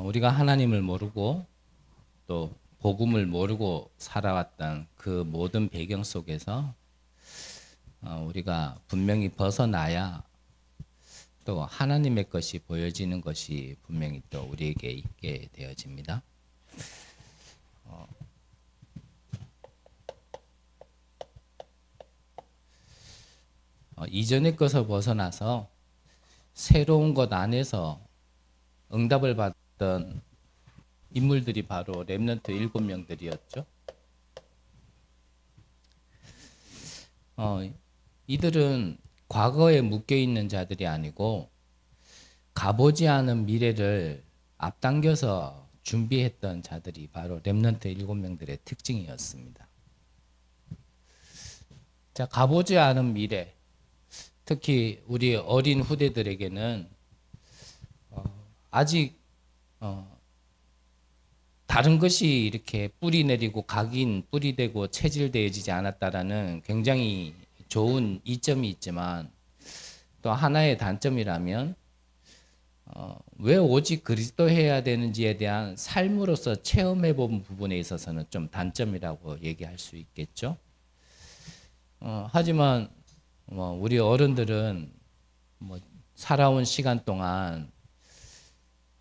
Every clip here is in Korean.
우리가 하나님을 모르고 또 복음을 모르고 살아왔던 그 모든 배경 속에서 우리가 분명히 벗어나야 또 하나님의 것이 보여지는 것이 분명히 또 우리에게 있게 되어집니다. 이전의 것을 벗어나서 새로운 것 안에서 응답을 받던 인물들이 바로 렘넌트 7명들이었죠. 이들은 과거에 묶여있는 자들이 아니고 가보지 않은 미래를 앞당겨서 준비했던 자들이 바로 렘넌트 7명들의 특징이었습니다. 자, 가보지 않은 미래, 특히 우리 어린 후대들에게는 아직 다른 것이 이렇게 뿌리 내리고 각인 뿌리되고 체질되어지지 않았다라는 굉장히 좋은 이점이 있지만 또 하나의 단점이라면 왜 오직 그리스도 해야 되는지에 대한 삶으로서 체험해 본 부분에 있어서는 좀 단점이라고 얘기할 수 있겠죠. 하지만 우리 어른들은 살아온 시간 동안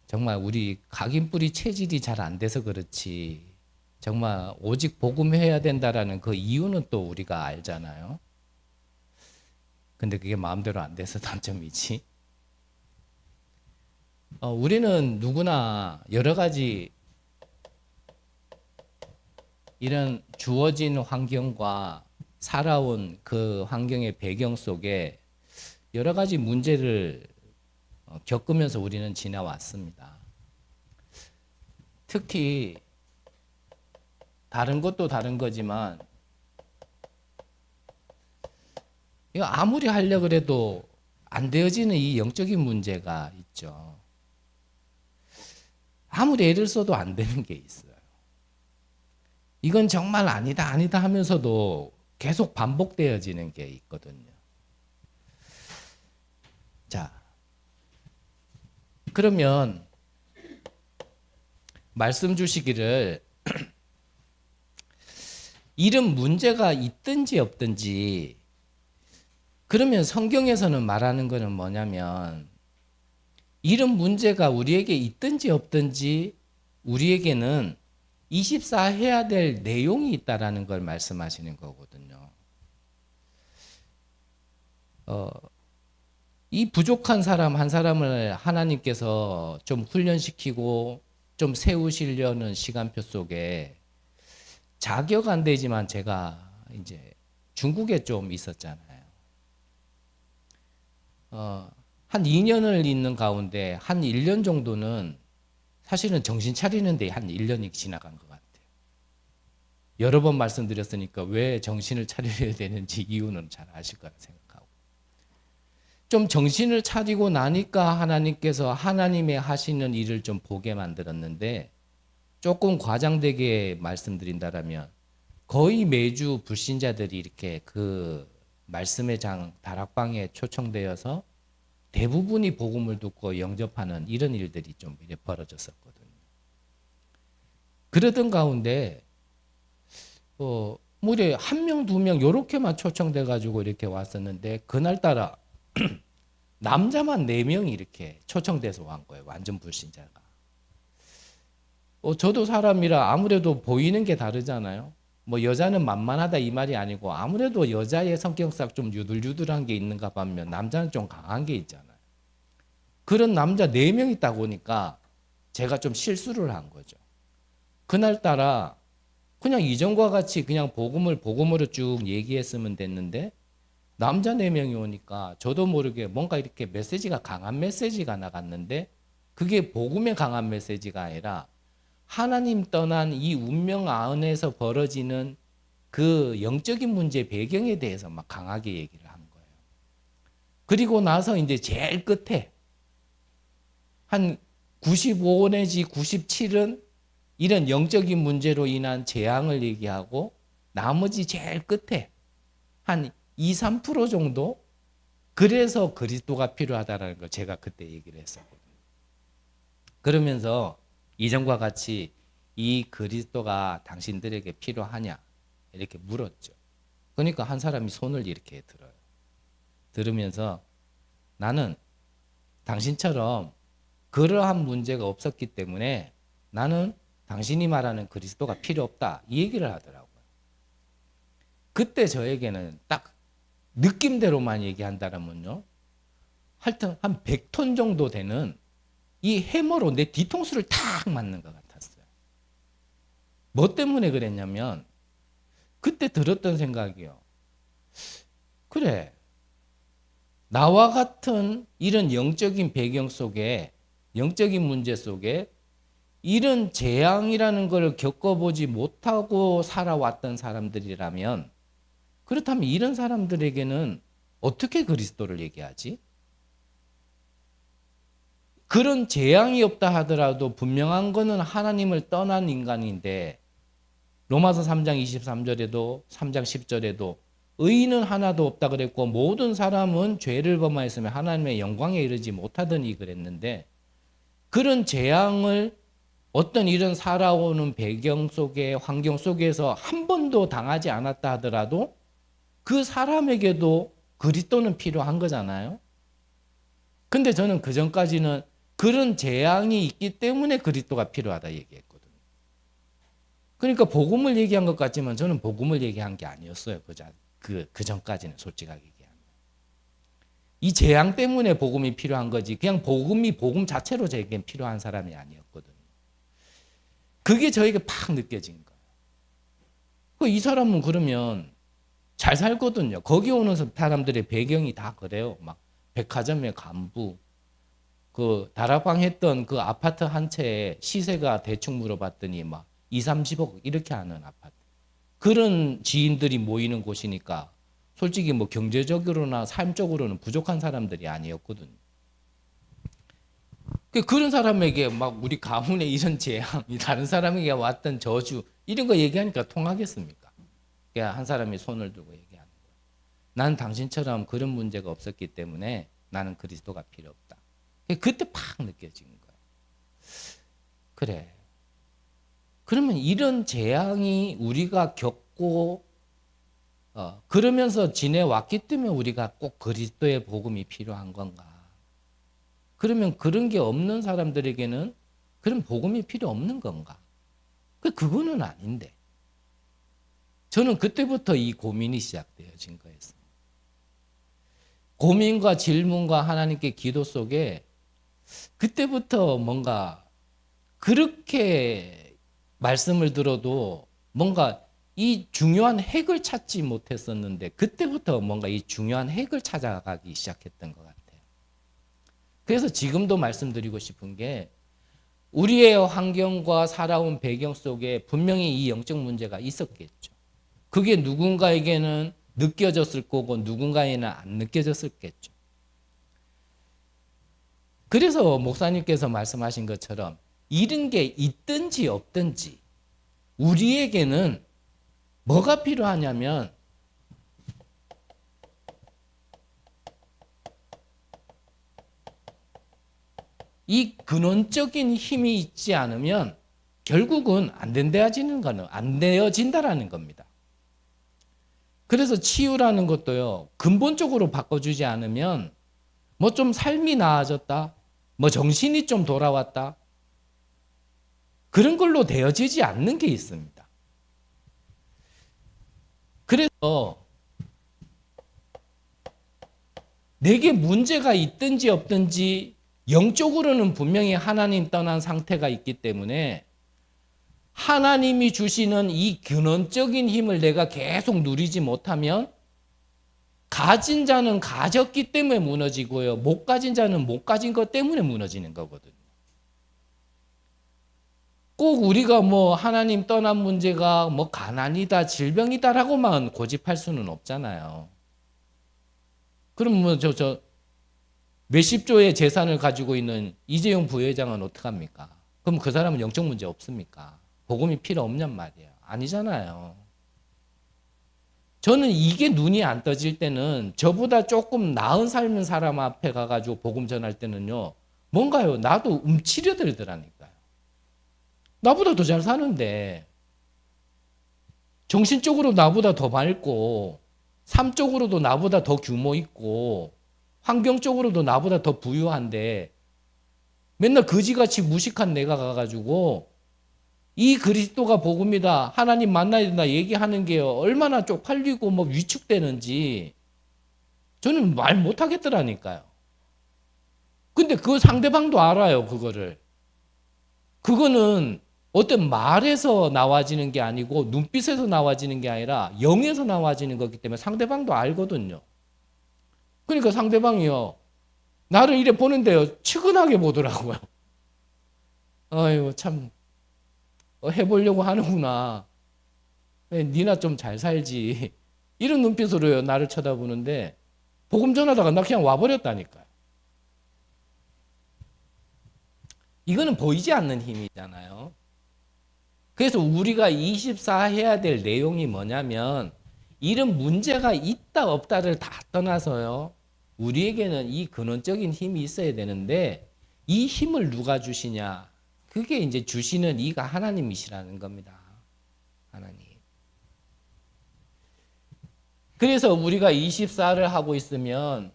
정말 우리 각인 뿌리 체질이 잘 안 돼서 그렇지 정말 오직 복음해야 된다라는 그 이유는 또 우리가 알잖아요. 근데 그게 마음대로 안 돼서 단점이지. 우리는 누구나 여러 가지 이런 주어진 환경과 살아온 그 환경의 배경 속에 여러 가지 문제를 겪으면서 우리는 지나왔습니다. 특히 다른 것도 다른 거지만 이거 아무리 하려고 해도 안 되어지는 이 영적인 문제가 있죠. 아무리 애를 써도 안 되는 게 있어요. 이건 정말 아니다 아니다 하면서도 계속 반복되어지는 게 있거든요. 자, 그러면 말씀 주시기를 이런 문제가 있든지 없든지 그러면 성경에서는 말하는 것은 뭐냐면 이런 문제가 우리에게 있든지 없든지 우리에게는 24 해야 될 내용이 있다라는 걸 말씀하시는 거거든요. 이 부족한 사람 한 사람을 하나님께서 좀 훈련시키고 좀 세우시려는 시간표 속에 자격 안 되지만 제가 이제 중국에 좀 있었잖아요. 한 2년을 있는 가운데 한 1년 정도는 사실은 정신 차리는데 한 1년이 지나간 것 같아요. 여러 번 말씀드렸으니까 왜 정신을 차려야 되는지 이유는 잘 아실 거라 생각하고. 좀 정신을 차리고 나니까 하나님께서 하나님의 하시는 일을 좀 보게 만들었는데 조금 과장되게 말씀드린다라면 거의 매주 불신자들이 이렇게 그 말씀의 장 다락방에 초청되어서 대부분이 복음을 듣고 영접하는 이런 일들이 좀 이렇게 벌어졌었거든요. 그러던 가운데 무려 1명, 2명 이렇게만 초청돼 가지고 이렇게 왔었는데 그날따라 남자만 4명이 이렇게 초청돼서 온 거예요. 완전 불신자가. 저도 사람이라 아무래도 보이는 게 다르잖아요. 여자는 만만하다 이 말이 아니고 아무래도 여자의 성격상 좀 유들유들한 게 있는가 반면 남자는 좀 강한 게 있잖아요. 그런 남자 4명 있다 보니까 제가 좀 실수를 한 거죠. 그날따라 그냥 이전과 같이 그냥 복음으로 쭉 얘기했으면 됐는데 남자 4명이 오니까 저도 모르게 뭔가 이렇게 메시지가 강한 메시지가 나갔는데 그게 복음의 강한 메시지가 아니라 하나님 떠난 이 운명 안에서 벌어지는 그 영적인 문제 배경에 대해서 막 강하게 얘기를 한 거예요. 그리고 나서 이제 제일 끝에 한 95 내지 97은 이런 영적인 문제로 인한 재앙을 얘기하고 나머지 제일 끝에 한 2, 3% 정도 그래서 그리스도가 필요하다는 걸 제가 그때 얘기를 했었거든요. 그러면서 이전과 같이 이 그리스도가 당신들에게 필요하냐 이렇게 물었죠. 그러니까 한 사람이 손을 이렇게 들어요. 들으면서 나는 당신처럼 그러한 문제가 없었기 때문에 나는 당신이 말하는 그리스도가 필요 없다 이 얘기를 하더라고요. 그때 저에게는 딱 느낌대로만 얘기한다면요, 하여튼 한 100톤 정도 되는 이 해머로 내 뒤통수를 탁 맞는 것 같았어요. 뭐 때문에 그랬냐면 그때 들었던 생각이요. 그래, 나와 같은 이런 영적인 배경 속에, 영적인 문제 속에 이런 재앙이라는 걸 겪어보지 못하고 살아왔던 사람들이라면, 그렇다면 이런 사람들에게는 어떻게 그리스도를 얘기하지? 그런 재앙이 없다 하더라도 분명한 거는 하나님을 떠난 인간인데, 로마서 3장 23절에도 3장 10절에도 의인은 하나도 없다 그랬고 모든 사람은 죄를 범하였으며 하나님의 영광에 이르지 못하더니 그랬는데, 그런 재앙을 어떤 이런 살아오는 배경 속에, 환경 속에서 한 번도 당하지 않았다 하더라도 그 사람에게도 그리스도는 필요한 거잖아요. 근데 저는 그 전까지는 그런 재앙이 있기 때문에 그리스도가 필요하다 얘기했거든요. 그러니까 복음을 얘기한 것 같지만 저는 복음을 얘기한 게 아니었어요. 그 전까지는 솔직하게 얘기하면. 이 재앙 때문에 복음이 필요한 거지 그냥 복음이 복음 자체로 저에겐 필요한 사람이 아니었거든요. 그게 저에게 팍 느껴진 거예요. 이 사람은 그러면 잘 살거든요. 거기 오는 사람들의 배경이 다 그래요. 막 백화점의 간부, 그 다락방 했던 그 아파트 한 채에 시세가 대충 물어봤더니 막 2, 30억 이렇게 하는 아파트. 그런 지인들이 모이는 곳이니까 솔직히 뭐 경제적으로나 삶적으로는 부족한 사람들이 아니었거든요. 그런 사람에게 막 우리 가문에 이런 재앙이 다른 사람에게 왔던 저주 이런 거 얘기하니까 통하겠습니까? 한 사람이 손을 들고 얘기하는 거예요. 난 당신처럼 그런 문제가 없었기 때문에 나는 그리스도가 필요 없다. 그때 팍 느껴진 거예요. 그래. 그러면 이런 재앙이 우리가 겪고 그러면서 지내왔기 때문에 우리가 꼭 그리스도의 복음이 필요한 건가? 그러면 그런 게 없는 사람들에게는 그런 복음이 필요 없는 건가? 그거는 아닌데. 저는 그때부터 이 고민이 시작되어진 거였어요. 고민과 질문과 하나님께 기도 속에 그때부터 뭔가 그렇게 말씀을 들어도 뭔가 이 중요한 핵을 찾지 못했었는데 그때부터 뭔가 이 중요한 핵을 찾아가기 시작했던 것 같아요. 그래서 지금도 말씀드리고 싶은 게 우리의 환경과 살아온 배경 속에 분명히 이 영적 문제가 있었겠죠. 그게 누군가에게는 느껴졌을 거고 누군가에는 안 느껴졌을겠죠. 그래서 목사님께서 말씀하신 것처럼 이런 게 있든지 없든지 우리에게는 뭐가 필요하냐면 이 근원적인 힘이 있지 않으면 결국은 안 되어진다라는 겁니다. 그래서 치유라는 것도요, 근본적으로 바꿔주지 않으면 뭐 좀 삶이 나아졌다, 뭐 정신이 좀 돌아왔다, 그런 걸로 되어지지 않는 게 있습니다. 그래서 내게 문제가 있든지 없든지 영적으로는 분명히 하나님 떠난 상태가 있기 때문에 하나님이 주시는 이 근원적인 힘을 내가 계속 누리지 못하면 가진 자는 가졌기 때문에 무너지고요. 못 가진 자는 못 가진 것 때문에 무너지는 거거든요. 꼭 우리가 뭐 하나님 떠난 문제가 뭐 가난이다, 질병이다라고만 고집할 수는 없잖아요. 그럼 뭐 몇십조의 재산을 가지고 있는 이재용 부회장은 어떡합니까? 그럼 그 사람은 영적 문제 없습니까? 복음이 필요 없냔 말이에요. 아니잖아요. 저는 이게 눈이 안 떠질 때는 저보다 조금 나은 삶은 사람 앞에 가가지고 복음 전할 때는요, 뭔가요? 나도 움츠려들더라니까요. 나보다 더 잘 사는데 정신적으로 나보다 더 밝고 삶적으로도 나보다 더 규모 있고 환경적으로도 나보다 더 부유한데 맨날 거지같이 무식한 내가 가가지고 이 그리스도가 복음이다, 하나님 만나야 된다 얘기하는 게 얼마나 쪽팔리고 뭐 위축되는지 저는 말 못하겠더라니까요. 근데 그 상대방도 알아요, 그거를. 그거는 어떤 말에서 나와지는 게 아니고 눈빛에서 나와지는 게 아니라 영에서 나와지는 거기 때문에 상대방도 알거든요. 그러니까 상대방이요, 나를 이래 보는데요, 측은하게 보더라고요. 아유, 참 해보려고 하는구나. 니나 좀 잘 살지. 이런 눈빛으로요, 나를 쳐다보는데 복음 전하다가 나 그냥 와버렸다니까요. 이거는 보이지 않는 힘이잖아요. 그래서 우리가 24 해야 될 내용이 뭐냐면, 이런 문제가 있다 없다를 다 떠나서요, 우리에게는 이 근원적인 힘이 있어야 되는데 이 힘을 누가 주시냐? 그게 이제 주시는 이가 하나님이시라는 겁니다. 하나님. 그래서 우리가 24를 하고 있으면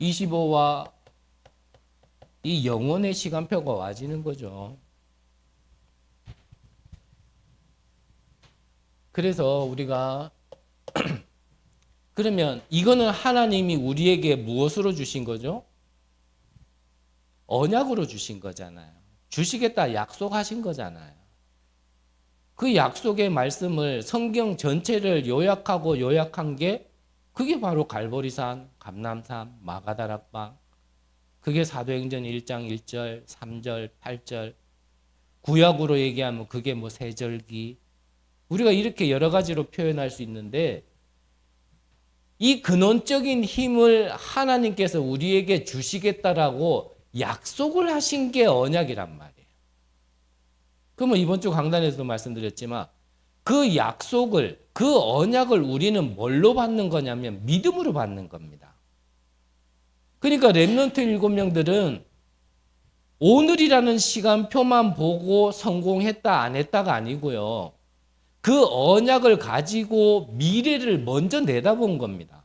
25와 이 영혼의 시간표가 와지는 거죠. 그래서 우리가 그러면 이거는 하나님이 우리에게 무엇으로 주신 거죠? 언약으로 주신 거잖아요. 주시겠다 약속하신 거잖아요. 그 약속의 말씀을 성경 전체를 요약하고 요약한 게 그게 바로 갈보리산, 감람산, 마가다락방. 그게 사도행전 1장 1절, 3절, 8절. 구약으로 얘기하면 그게 뭐 세절기. 우리가 이렇게 여러 가지로 표현할 수 있는데 이 근원적인 힘을 하나님께서 우리에게 주시겠다라고 약속을 하신 게 언약이란 말이에요. 그러면 이번 주 강단에서도 말씀드렸지만 그 약속을, 그 언약을 우리는 뭘로 받는 거냐면 믿음으로 받는 겁니다. 그러니까 렘넌트 7명들은 오늘이라는 시간표만 보고 성공했다 안 했다가 아니고요, 그 언약을 가지고 미래를 먼저 내다본 겁니다.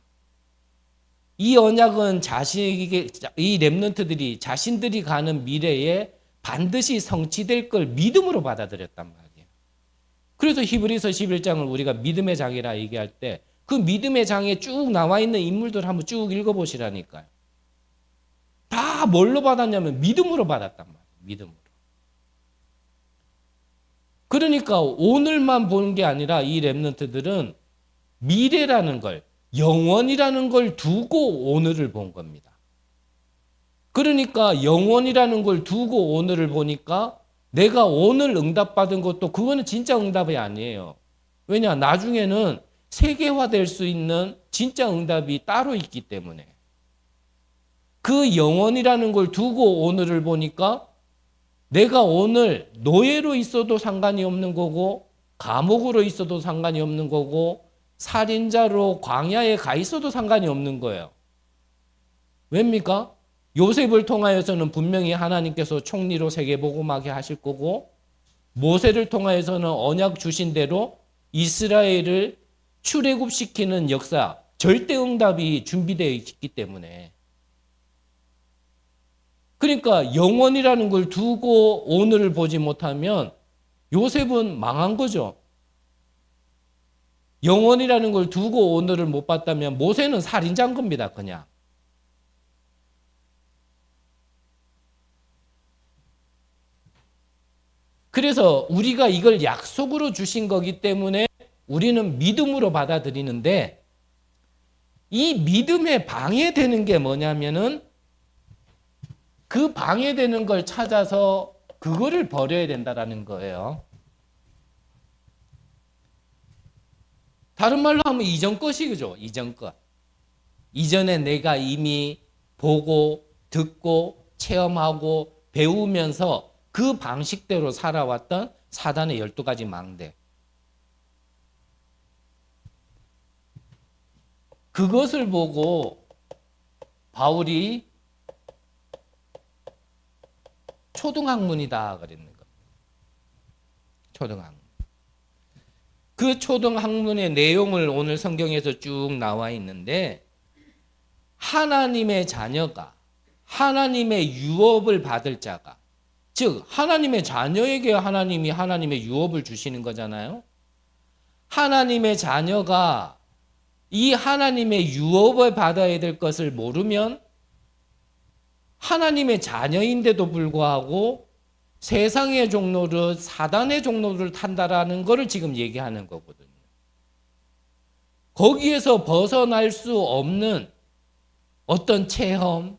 이 언약은 자신에게, 이 렘넌트들이 자신들이 가는 미래에 반드시 성취될 걸 믿음으로 받아들였단 말이에요. 그래서 히브리서 11장을 우리가 믿음의 장이라 얘기할 때 그 믿음의 장에 쭉 나와 있는 인물들 한번 쭉 읽어보시라니까요. 다 뭘로 받았냐면 믿음으로 받았단 말이에요. 믿음으로. 그러니까 오늘만 보는 게 아니라 이 렘넌트들은 미래라는 걸, 영원이라는 걸 두고 오늘을 본 겁니다. 그러니까 영원이라는 걸 두고 오늘을 보니까 내가 오늘 응답받은 것도 그거는 진짜 응답이 아니에요. 왜냐? 나중에는 세계화될 수 있는 진짜 응답이 따로 있기 때문에. 그 영원이라는 걸 두고 오늘을 보니까 내가 오늘 노예로 있어도 상관이 없는 거고 감옥으로 있어도 상관이 없는 거고 살인자로 광야에 가 있어도 상관이 없는 거예요. 왜입니까? 요셉을 통하여서는 분명히 하나님께서 총리로 세계복음하게 하실 거고 모세를 통하여서는 언약 주신 대로 이스라엘을 출애굽시키는 역사, 절대응답이 준비되어 있기 때문에. 그러니까 영원이라는 걸 두고 오늘을 보지 못하면 요셉은 망한 거죠. 영원이라는 걸 두고 오늘을 못 봤다면 모세는 살인자인 겁니다, 그냥. 그래서 우리가 이걸 약속으로 주신 거기 때문에 우리는 믿음으로 받아들이는데 이 믿음에 방해되는 게 뭐냐면은 그 방해되는 걸 찾아서 그거를 버려야 된다라는 거예요. 다른 말로 하면 이전 것이죠. 이전 것. 이전에 내가 이미 보고 듣고 체험하고 배우면서 그 방식대로 살아왔던 사단의 12가지 망대. 그것을 보고 바울이 초등학문이다 그랬는 겁니다. 초등학문. 그 초등학문의 내용을 오늘 성경에서 쭉 나와 있는데 하나님의 자녀가 하나님의 유업을 받을 자가 즉 하나님의 자녀에게 하나님이 하나님의 유업을 주시는 거잖아요. 하나님의 자녀가 이 하나님의 유업을 받아야 될 것을 모르면 하나님의 자녀인데도 불구하고 세상의 종로를 사단의 종로를 탄다라는 것을 지금 얘기하는 거거든요. 거기에서 벗어날 수 없는 어떤 체험,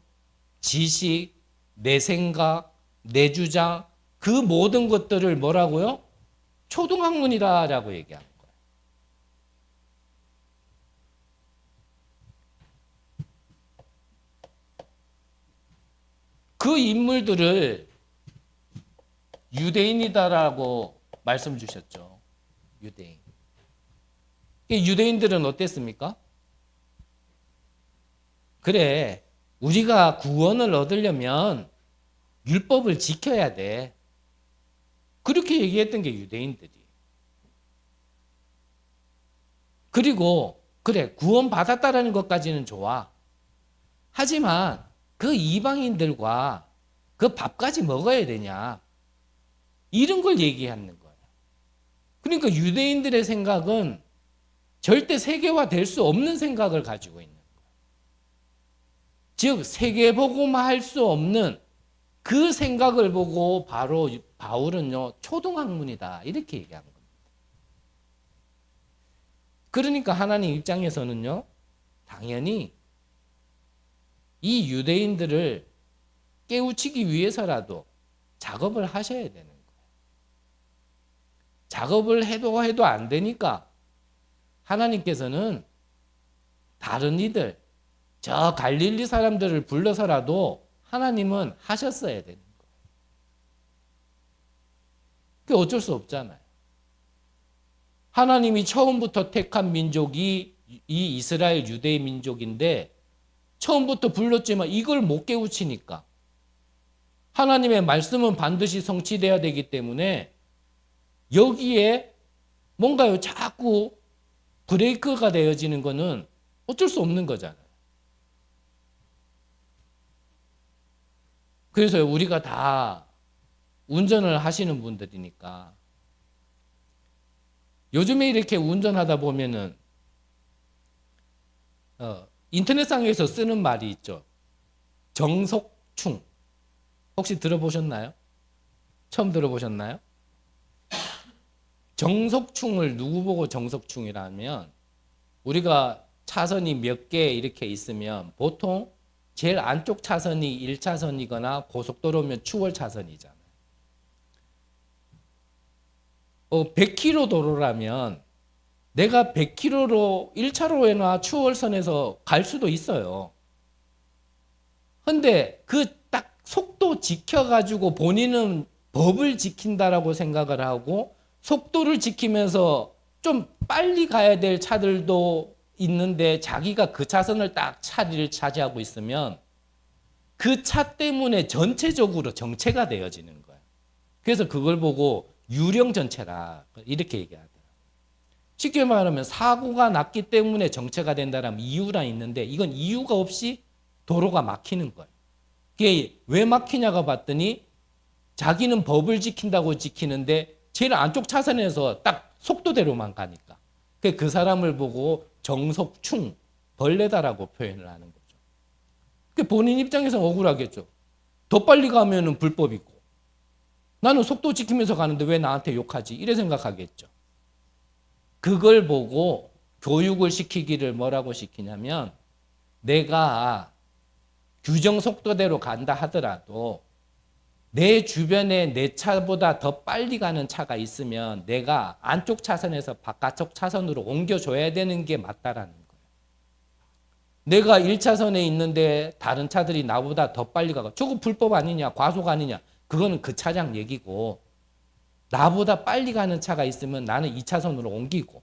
지식, 내 생각, 내 주장 그 모든 것들을 뭐라고요? 초등학문이다라고 얘기하는 거예요. 그 인물들을 유대인이다라고 말씀 주셨죠. 유대인. 유대인들은 어땠습니까? 그래, 우리가 구원을 얻으려면 율법을 지켜야 돼. 그렇게 얘기했던 게 유대인들이. 그리고 그래, 구원 받았다라는 것까지는 좋아. 하지만 그 이방인들과 그 밥까지 먹어야 되냐. 이런 걸 얘기하는 거예요. 그러니까 유대인들의 생각은 절대 세계화 될 수 없는 생각을 가지고 있는 거예요. 즉 세계복음화 할 수 없는 그 생각을 보고 바로 바울은요 초등학문이다 이렇게 얘기한 겁니다. 그러니까 하나님 입장에서는요 당연히 이 유대인들을 깨우치기 위해서라도 작업을 하셔야 되는 거예요. 작업을 해도 안 되니까 하나님께서는 다른 이들, 저 갈릴리 사람들을 불러서라도 하나님은 하셨어야 되는 거예요. 그게 어쩔 수 없잖아요. 하나님이 처음부터 택한 민족이 이 이스라엘 유대의 민족인데 처음부터 불렀지만 이걸 못 깨우치니까 하나님의 말씀은 반드시 성취돼야 되기 때문에 여기에 뭔가요 자꾸 브레이크가 되어지는 거는 어쩔 수 없는 거잖아요. 그래서 우리가 다 운전을 하시는 분들이니까 요즘에 이렇게 운전하다 보면은 인터넷상에서 쓰는 말이 있죠. 정속충. 혹시 들어보셨나요? 처음 들어보셨나요? 정속충을 누구 보고 정속충이라면 우리가 차선이 몇 개 이렇게 있으면 보통 제일 안쪽 차선이 1차선이거나 고속도로면 추월 차선이잖아요. 100km 도로라면 내가 100km로 1차로에나 추월선에서 갈 수도 있어요. 근데 그 딱 속도 지켜가지고 본인은 법을 지킨다라고 생각을 하고 속도를 지키면서 좀 빨리 가야 될 차들도 있는데 자기가 그 차선을 딱 자리를 차지하고 있으면 그 차 때문에 전체적으로 정체가 되어지는 거예요. 그래서 그걸 보고 유령 전체라 이렇게 얘기하더라고요. 쉽게 말하면 사고가 났기 때문에 정체가 된다라는 이유라 있는데 이건 이유가 없이 도로가 막히는 거예요. 그게 왜 막히냐가 봤더니 자기는 법을 지킨다고 지키는데 제일 안쪽 차선에서 딱 속도대로만 가니까 그 사람을 보고 정속충, 벌레다라고 표현을 하는 거죠. 본인 입장에서는 억울하겠죠. 더 빨리 가면은 불법이고 나는 속도 지키면서 가는데 왜 나한테 욕하지? 이래 생각하겠죠. 그걸 보고 교육을 시키기를 뭐라고 시키냐면 내가 규정 속도대로 간다 하더라도 내 주변에 내 차보다 더 빨리 가는 차가 있으면 내가 안쪽 차선에서 바깥쪽 차선으로 옮겨줘야 되는 게 맞다라는 거예요. 내가 1차선에 있는데 다른 차들이 나보다 더 빨리 가고 저거 불법 아니냐 과속 아니냐 그거는 그 차량 얘기고 나보다 빨리 가는 차가 있으면 나는 2차선으로 옮기고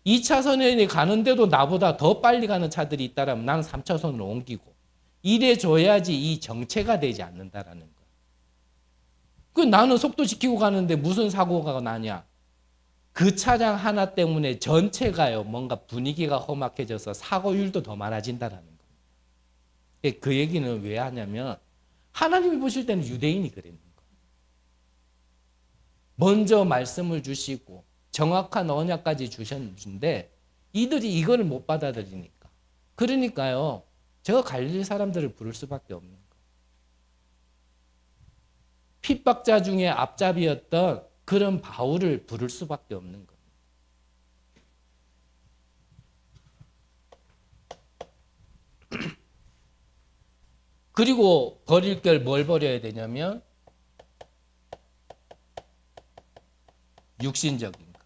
2차선에 가는데도 나보다 더 빨리 가는 차들이 있다면 나는 3차선으로 옮기고 이래 줘야지 이 정체가 되지 않는다라는 거예요. 그 나는 속도 지키고 가는데 무슨 사고가 나냐? 그 차량 하나 때문에 전체가요, 뭔가 분위기가 험악해져서 사고율도 더 많아진다라는 거예요. 그 얘기는 왜 하냐면 하나님이 보실 때는 유대인이 그랬는 거예요. 먼저 말씀을 주시고 정확한 언약까지 주셨는데 이들이 이거를 못 받아들이니까. 그러니까요, 저 갈릴리 사람들을 부를 수밖에 없는 거예요. 핍박자 중에 앞잡이였던 그런 바울을 부를 수밖에 없는 겁니다. 그리고 버릴 걸 뭘 버려야 되냐면 육신적인 것.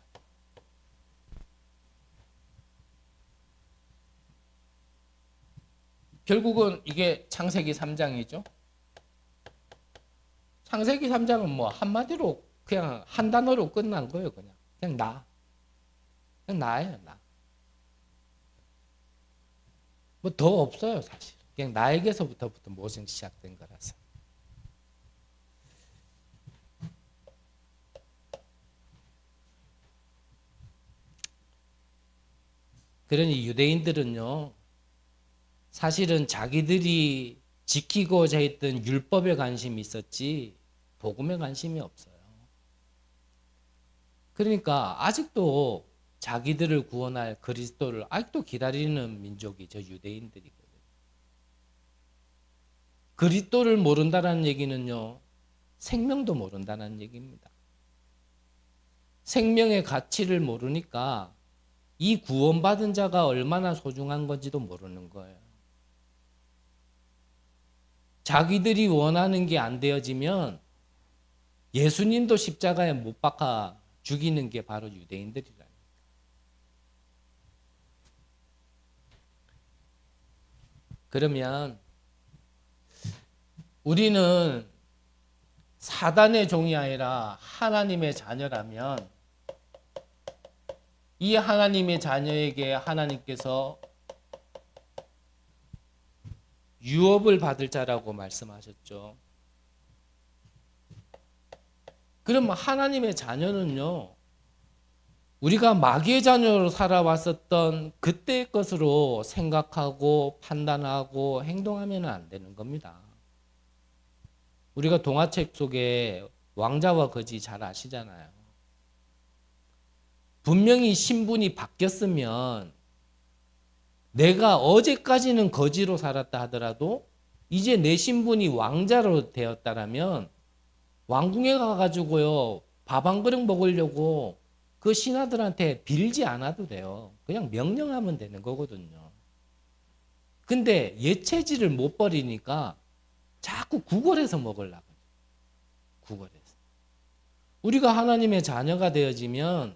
결국은 이게 창세기 3장이죠. 창세기 3장은 뭐 한마디로 그냥 한 단어로 끝난 거예요. 그냥 나. 그냥 나예요. 나. 뭐 더 없어요. 사실. 그냥 나에게서부터 모든 시작된 거라서. 그러니 유대인들은요, 사실은 자기들이 지키고자 했던 율법에 관심이 있었지 복음에 관심이 없어요. 그러니까 아직도 자기들을 구원할 그리스도를 아직도 기다리는 민족이 저 유대인들이거든요. 그리스도를 모른다는 얘기는요, 생명도 모른다는 얘기입니다. 생명의 가치를 모르니까 이 구원받은 자가 얼마나 소중한 건지도 모르는 거예요. 자기들이 원하는 게 안 되어지면 예수님도 십자가에 못 박아 죽이는 게 바로 유대인들이라니까. 그러면 우리는 사단의 종이 아니라 하나님의 자녀라면 이 하나님의 자녀에게 하나님께서 유업을 받을 자라고 말씀하셨죠. 그럼 하나님의 자녀는요, 우리가 마귀의 자녀로 살아왔었던 그때의 것으로 생각하고 판단하고 행동하면 안 되는 겁니다. 우리가 동화책 속에 왕자와 거지 잘 아시잖아요. 분명히 신분이 바뀌었으면 내가 어제까지는 거지로 살았다 하더라도 이제 내 신분이 왕자로 되었다라면 왕궁에 가가지고요, 밥 한 그릇 먹으려고 그 신하들한테 빌지 않아도 돼요. 그냥 명령하면 되는 거거든요. 근데 예체질을 못 버리니까 자꾸 구걸해서 먹으려고. 구걸해서. 우리가 하나님의 자녀가 되어지면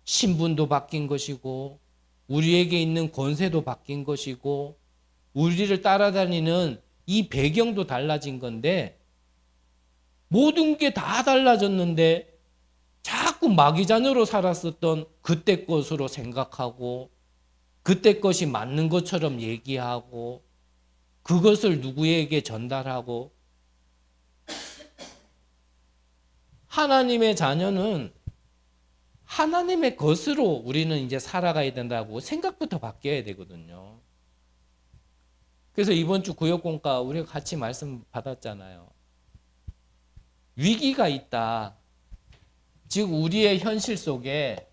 신분도 바뀐 것이고 우리에게 있는 권세도 바뀐 것이고 우리를 따라다니는 이 배경도 달라진 건데 모든 게 다 달라졌는데 자꾸 마귀 자녀로 살았었던 그때 것으로 생각하고 그때 것이 맞는 것처럼 얘기하고 그것을 누구에게 전달하고. 하나님의 자녀는 하나님의 것으로 우리는 이제 살아가야 된다고 생각부터 바뀌어야 되거든요. 그래서 이번 주 구역공과 우리가 같이 말씀 받았잖아요. 위기가 있다. 즉 우리의 현실 속에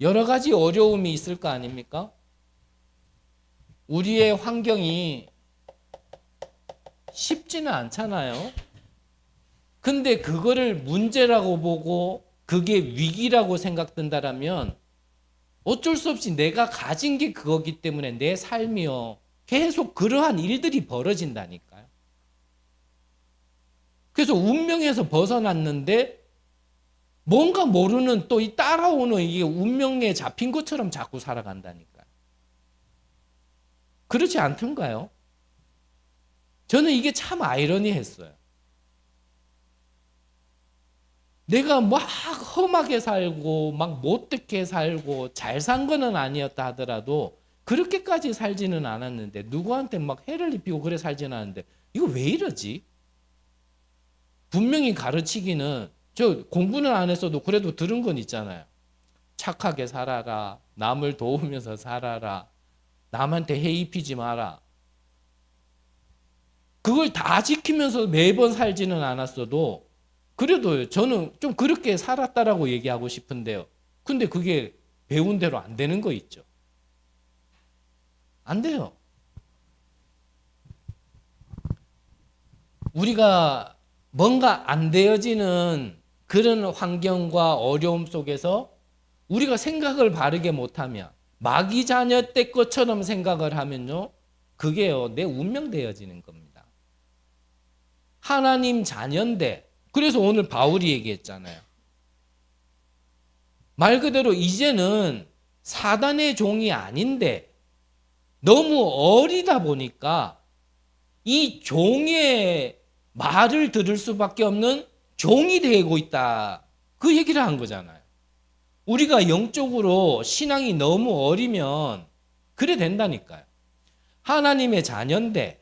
여러 가지 어려움이 있을 거 아닙니까? 우리의 환경이 쉽지는 않잖아요. 근데 그거를 문제라고 보고 그게 위기라고 생각된다라면 어쩔 수 없이 내가 가진 게 그거기 때문에 내 삶이요, 계속 그러한 일들이 벌어진다니까요. 그래서 운명에서 벗어났는데 뭔가 모르는 또 이 따라오는 이게 운명에 잡힌 것처럼 자꾸 살아간다니까요. 그렇지 않던가요? 저는 이게 참 아이러니했어요. 내가 막 험하게 살고 막 못되게 살고 잘 산 거는 아니었다 하더라도 그렇게까지 살지는 않았는데 누구한테 막 해를 입히고 그래 살지는 않았는데 이거 왜 이러지? 분명히 가르치기는 저 공부는 안 했어도 그래도 들은 건 있잖아요. 착하게 살아라. 남을 도우면서 살아라. 남한테 해 입히지 마라. 그걸 다 지키면서 매번 살지는 않았어도 그래도 저는 좀 그렇게 살았다라고 얘기하고 싶은데요. 근데 그게 배운 대로 안 되는 거 있죠. 안 돼요. 우리가 뭔가 안 되어지는 그런 환경과 어려움 속에서 우리가 생각을 바르게 못하면 마귀 자녀 때 것처럼 생각을 하면요. 그게요. 내 운명 되어지는 겁니다. 하나님 자녀인데 그래서 오늘 바울이 얘기했잖아요. 말 그대로 이제는 사단의 종이 아닌데 너무 어리다 보니까 이 종의 말을 들을 수밖에 없는 종이 되고 있다. 그 얘기를 한 거잖아요. 우리가 영적으로 신앙이 너무 어리면 그래 된다니까요. 하나님의 자녀인데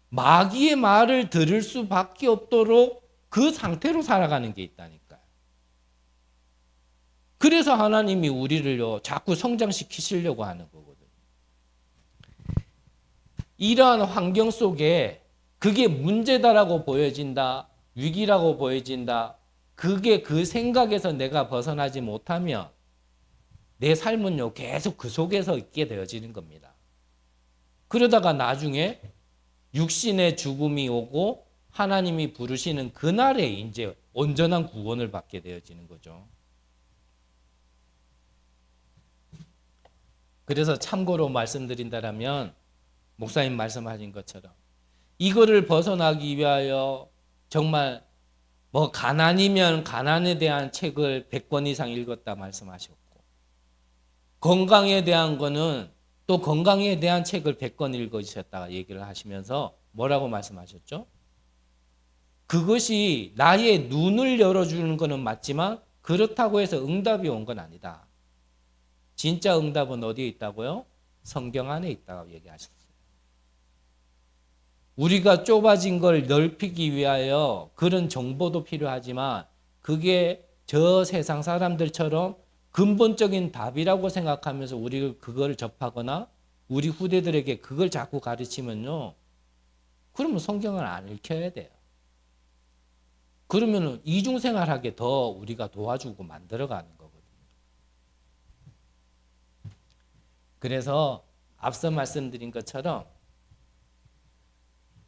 마귀의 말을 들을 수밖에 없도록 그 상태로 살아가는 게 있다니까요. 그래서 하나님이 우리를요 자꾸 성장시키시려고 하는 거거든요. 이러한 환경 속에 그게 문제다라고 보여진다, 위기라고 보여진다, 그게 그 생각에서 내가 벗어나지 못하면 내 삶은요 계속 그 속에서 있게 되어지는 겁니다. 그러다가 나중에 육신의 죽음이 오고 하나님이 부르시는 그날에 이제 온전한 구원을 받게 되어지는 거죠. 그래서 참고로 말씀드린다면 목사님 말씀하신 것처럼 이거를 벗어나기 위하여 정말 뭐 가난이면 가난에 대한 책을 100권 이상 읽었다 말씀하셨고 건강에 대한 거는 또 건강에 대한 책을 100권 읽으셨다 얘기를 하시면서 뭐라고 말씀하셨죠? 그것이 나의 눈을 열어주는 것은 맞지만 그렇다고 해서 응답이 온 건 아니다. 진짜 응답은 어디에 있다고요? 성경 안에 있다고 얘기하셨어요. 우리가 좁아진 걸 넓히기 위하여 그런 정보도 필요하지만 그게 저 세상 사람들처럼 근본적인 답이라고 생각하면서 우리 그걸 접하거나 우리 후대들에게 그걸 자꾸 가르치면요. 그러면 성경을 안 읽혀야 돼요. 그러면 이중생활하게 더 우리가 도와주고 만들어가는 거거든요. 그래서 앞서 말씀드린 것처럼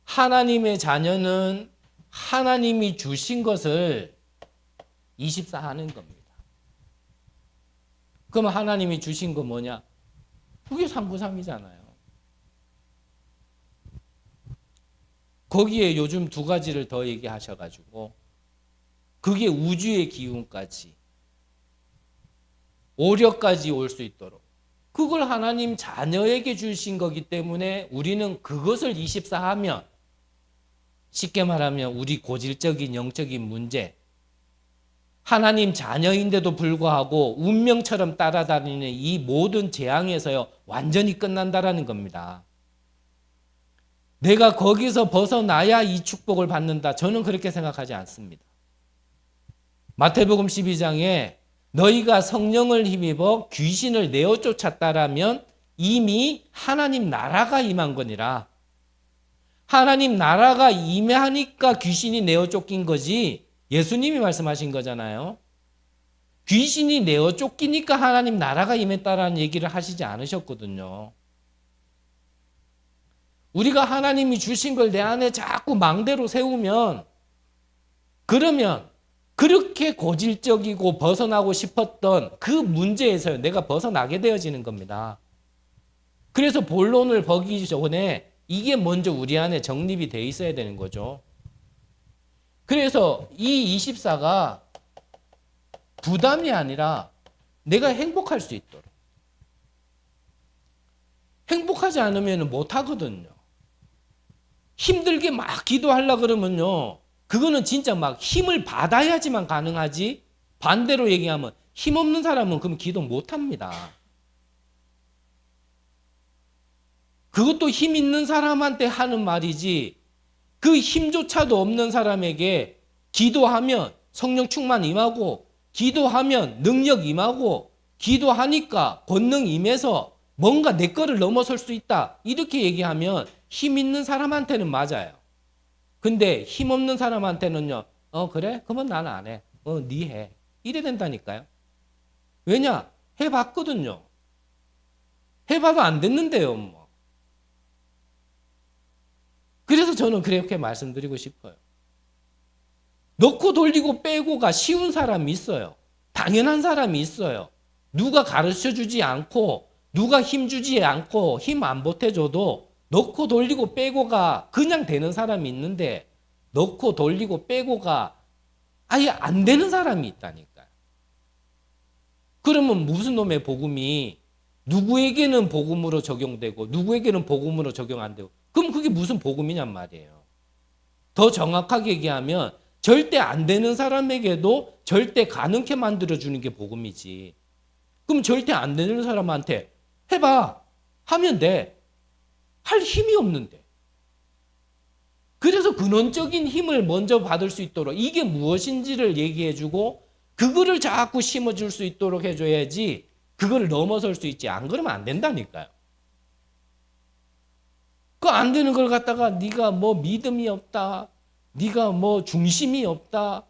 하나님의 자녀는 하나님이 주신 것을 24 하는 겁니다. 그럼 하나님이 주신 거 뭐냐? 그게 393이잖아요. 거기에 요즘 두 가지를 더 얘기하셔가지고 그게 우주의 기운까지 오력까지 올 수 있도록 그걸 하나님 자녀에게 주신 거기 때문에 우리는 그것을 24 하면 쉽게 말하면 우리 고질적인 영적인 문제 하나님 자녀인데도 불구하고 운명처럼 따라다니는 이 모든 재앙에서요 완전히 끝난다라는 겁니다. 내가 거기서 벗어나야 이 축복을 받는다. 저는 그렇게 생각하지 않습니다. 마태복음 12장에 너희가 성령을 힘입어 귀신을 내어 쫓았다라면 이미 하나님 나라가 임한 거니라. 하나님 나라가 임하니까 귀신이 내어 쫓긴 거지 예수님이 말씀하신 거잖아요. 귀신이 내어 쫓기니까 하나님 나라가 임했다라는 얘기를 하시지 않으셨거든요. 우리가 하나님이 주신 걸 내 안에 자꾸 망대로 세우면 그러면 그렇게 고질적이고 벗어나고 싶었던 그 문제에서 내가 벗어나게 되어지는 겁니다. 그래서 본론을 보기 전에 이게 먼저 우리 안에 정립이 돼 있어야 되는 거죠. 그래서 이 24가 부담이 아니라 내가 행복할 수 있도록. 행복하지 않으면 못 하거든요. 힘들게 막 기도하려고 그러면요. 그거는 진짜 막 힘을 받아야지만 가능하지. 반대로 얘기하면 힘없는 사람은 그럼 기도 못 합니다. 그것도 힘 있는 사람한테 하는 말이지 그 힘조차도 없는 사람에게 기도하면 성령 충만 임하고, 기도하면 능력 임하고, 기도하니까 권능 임해서 뭔가 내 거를 넘어설 수 있다. 이렇게 얘기하면 힘 있는 사람한테는 맞아요. 근데 힘 없는 사람한테는요. 그래? 그러면 나는 안 해. 네 해. 이래 된다니까요. 왜냐? 해봤거든요. 해봐도 안 됐는데요. 뭐. 그래서 저는 그렇게 말씀드리고 싶어요. 넣고 돌리고 빼고가 쉬운 사람이 있어요. 당연한 사람이 있어요. 누가 가르쳐주지 않고 누가 힘주지 않고 힘 안 보태줘도 넣고 돌리고 빼고가 그냥 되는 사람이 있는데, 넣고 돌리고 빼고가 아예 안 되는 사람이 있다니까요. 그러면 무슨 놈의 복음이 누구에게는 복음으로 적용되고 누구에게는 복음으로 적용 안 되고, 그럼 그게 무슨 복음이냔 말이에요. 더 정확하게 얘기하면 절대 안 되는 사람에게도 절대 가능케 만들어주는 게 복음이지. 그럼 절대 안 되는 사람한테 해봐 하면 돼. 할 힘이 없는데. 그래서 근원적인 힘을 먼저 받을 수 있도록 이게 무엇인지를 얘기해주고 그거를 자꾸 심어줄 수 있도록 해줘야지 그걸 넘어설 수 있지. 안 그러면 안 된다니까요. 그 안 되는 걸 갖다가 네가 뭐 믿음이 없다, 네가 뭐 중심이 없다,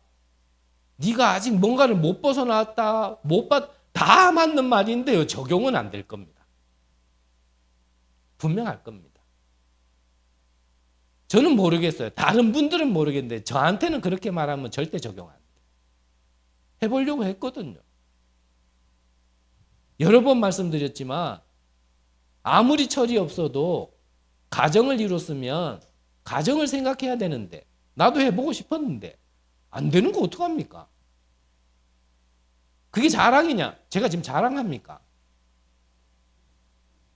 네가 아직 뭔가를 못 벗어났다, 다 맞는 말인데요. 적용은 안 될 겁니다. 분명할 겁니다. 저는 모르겠어요. 다른 분들은 모르겠는데 저한테는 그렇게 말하면 절대 적용 안 돼요. 해보려고 했거든요. 여러 번 말씀드렸지만 아무리 철이 없어도 가정을 이뤘으면 가정을 생각해야 되는데, 나도 해보고 싶었는데 안 되는 거 어떡합니까? 그게 자랑이냐? 제가 지금 자랑합니까?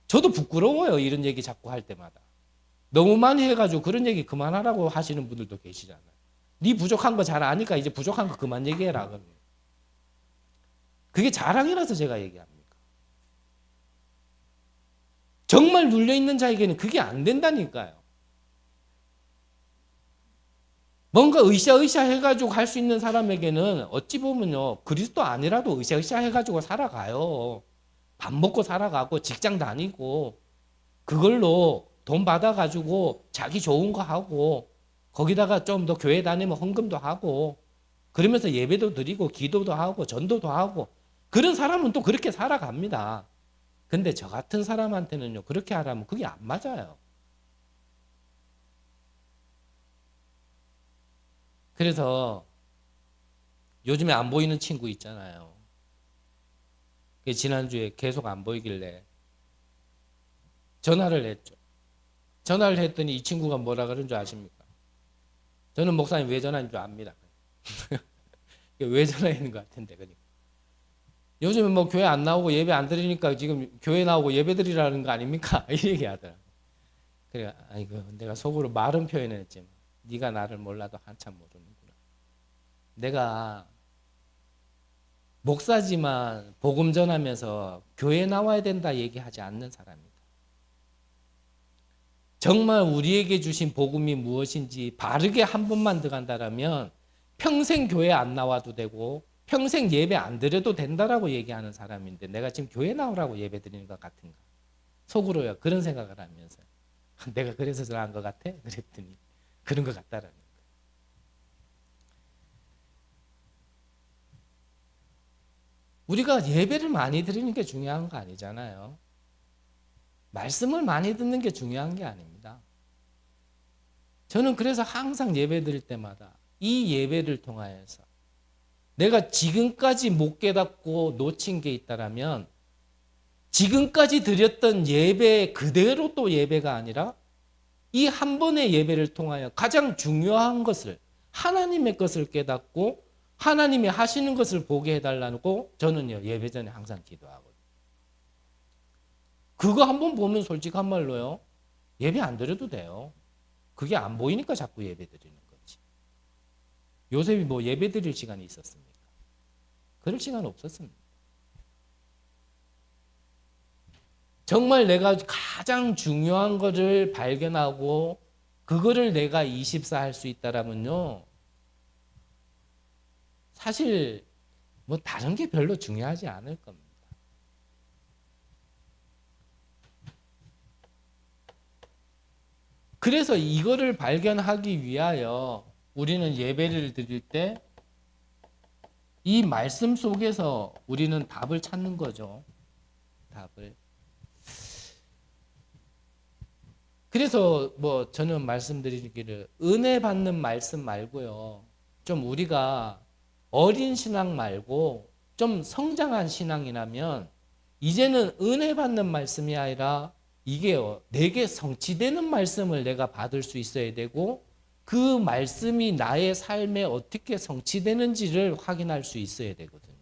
저도 부끄러워요. 이런 얘기 자꾸 할 때마다. 너무 많이 해가지고 그런 얘기 그만하라고 하시는 분들도 계시잖아요. 네 부족한 거 잘 아니까 이제 부족한 거 그만 얘기해라. 그러면. 그게 자랑이라서 제가 얘기합니다. 정말 눌려있는 자에게는 그게 안 된다니까요. 뭔가 으쌰으쌰 해가지고 할 수 있는 사람에게는 어찌 보면요, 그리스도 아니라도 으쌰으쌰 해가지고 살아가요. 밥 먹고 살아가고 직장 다니고 그걸로 돈 받아가지고 자기 좋은 거 하고 거기다가 좀 더 교회 다니면 헌금도 하고 그러면서 예배도 드리고 기도도 하고 전도도 하고 그런 사람은 또 그렇게 살아갑니다. 근데 저 같은 사람한테는요, 그렇게 하라면 그게 안 맞아요. 그래서 요즘에 안 보이는 친구 있잖아요. 지난주에 계속 안 보이길래 전화를 했죠. 전화를 했더니 이 친구가 뭐라 그런 줄 아십니까? 저는 목사님 왜 전화인 줄 압니다. 왜 전화했는 것 같은데. 그러니까. 요즘에 뭐 교회 안 나오고 예배 안 드리니까 지금 교회 나오고 예배 드리라는 거 아닙니까? 이 얘기 하더라고요. 그래, 아이고, 내가 속으로 말은 표현했지만 네가 나를 몰라도 한참 모르는구나. 내가 목사지만 복음 전하면서 교회 나와야 된다 얘기하지 않는 사람이다. 정말 우리에게 주신 복음이 무엇인지 바르게 한 번만 들어간다면 평생 교회 안 나와도 되고 평생 예배 안 드려도 된다라고 얘기하는 사람인데, 내가 지금 교회 나오라고 예배 드리는 것 같은가? 속으로요, 그런 생각을 하면서 내가 그래서 전화한 것 같아? 그랬더니 그런 것 같다라는 거예요. 우리가 예배를 많이 드리는 게 중요한 거 아니잖아요. 말씀을 많이 듣는 게 중요한 게 아닙니다. 저는 그래서 항상 예배 드릴 때마다 이 예배를 통하여서 내가 지금까지 못 깨닫고 놓친 게 있다라면 지금까지 드렸던 예배 그대로 또 예배가 아니라 이 한 번의 예배를 통하여 가장 중요한 것을, 하나님의 것을 깨닫고 하나님이 하시는 것을 보게 해달라고 저는요, 예배 전에 항상 기도하거든요. 그거 한번 보면 솔직한 말로요, 예배 안 드려도 돼요. 그게 안 보이니까 자꾸 예배 드리는 거지. 요셉이 뭐 예배 드릴 시간이 있었습니까? 그럴 시간 없었습니다. 정말 내가 가장 중요한 것을 발견하고 그거를 내가 24 할 수 있다라면요, 사실 뭐 다른 게 별로 중요하지 않을 겁니다. 그래서 이거를 발견하기 위하여 우리는 예배를 드릴 때 이 말씀 속에서 우리는 답을 찾는 거죠. 답을. 그래서 뭐 저는 말씀드리기를 은혜 받는 말씀 말고요. 좀 우리가 어린 신앙 말고 좀 성장한 신앙이라면 이제는 은혜 받는 말씀이 아니라 이게 내게 성취되는 말씀을 내가 받을 수 있어야 되고 그 말씀이 나의 삶에 어떻게 성취되는지를 확인할 수 있어야 되거든요.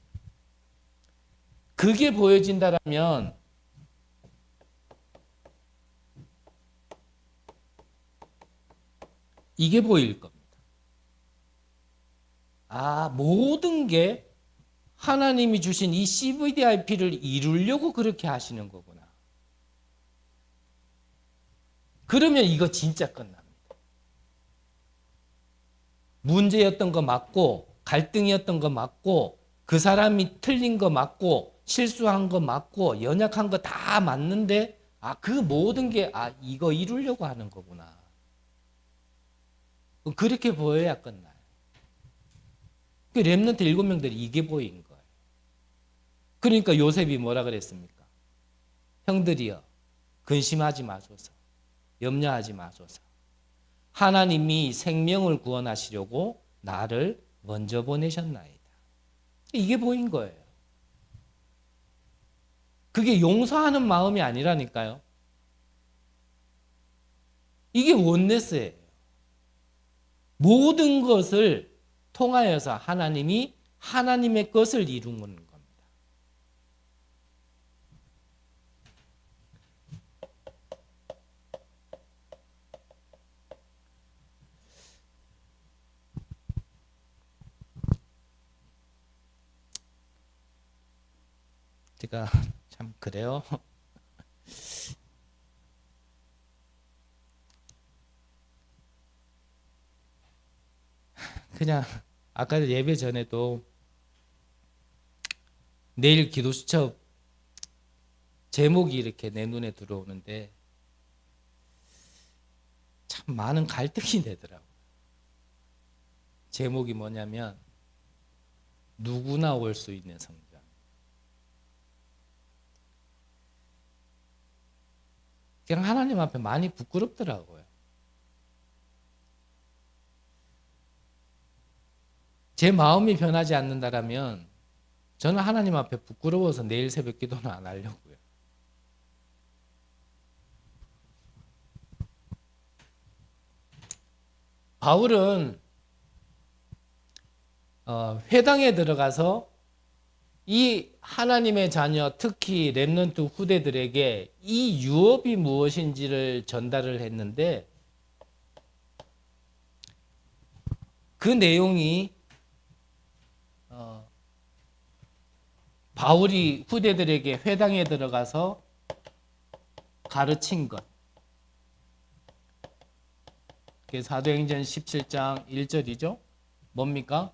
그게 보여진다라면 이게 보일 겁니다. 아, 모든 게 하나님이 주신 이 CVDIP를 이루려고 그렇게 하시는 거구나. 그러면 이거 진짜 끝납니다. 문제였던 거 맞고 갈등이었던 거 맞고 그 사람이 틀린 거 맞고 실수한 거 맞고 연약한 거 다 맞는데 그 모든 게 이거 이루려고 하는 거구나. 그렇게 보여야 끝나요. 그 렘넌트 7명들이 이게 보인 거예요. 그러니까 요셉이 뭐라 그랬습니까? 형들이여 근심하지 마소서. 염려하지 마소서. 하나님이 생명을 구원하시려고 나를 먼저 보내셨나이다. 이게 보인 거예요. 그게 용서하는 마음이 아니라니까요. 이게 원네스예요. 모든 것을 통하여서 하나님이 하나님의 것을 이룬 겁니다. 제가 참 그래요. 그냥 아까 예배 전에도 내일 기도 수첩 제목이 이렇게 내 눈에 들어오는데 참 많은 갈등이 되더라고요. 제목이 뭐냐면 누구나 올 수 있는 성장. 그냥 하나님 앞에 많이 부끄럽더라고요. 제 마음이 변하지 않는다라면 저는 하나님 앞에 부끄러워서 내일 새벽 기도는 안 하려고요. 바울은 회당에 들어가서 이 하나님의 자녀, 특히 렘넌트 후대들에게 이 유업이 무엇인지를 전달을 했는데 그 내용이 바울이 후대들에게 회당에 들어가서 가르친 것. 그게 사도행전 17장 1절이죠. 뭡니까?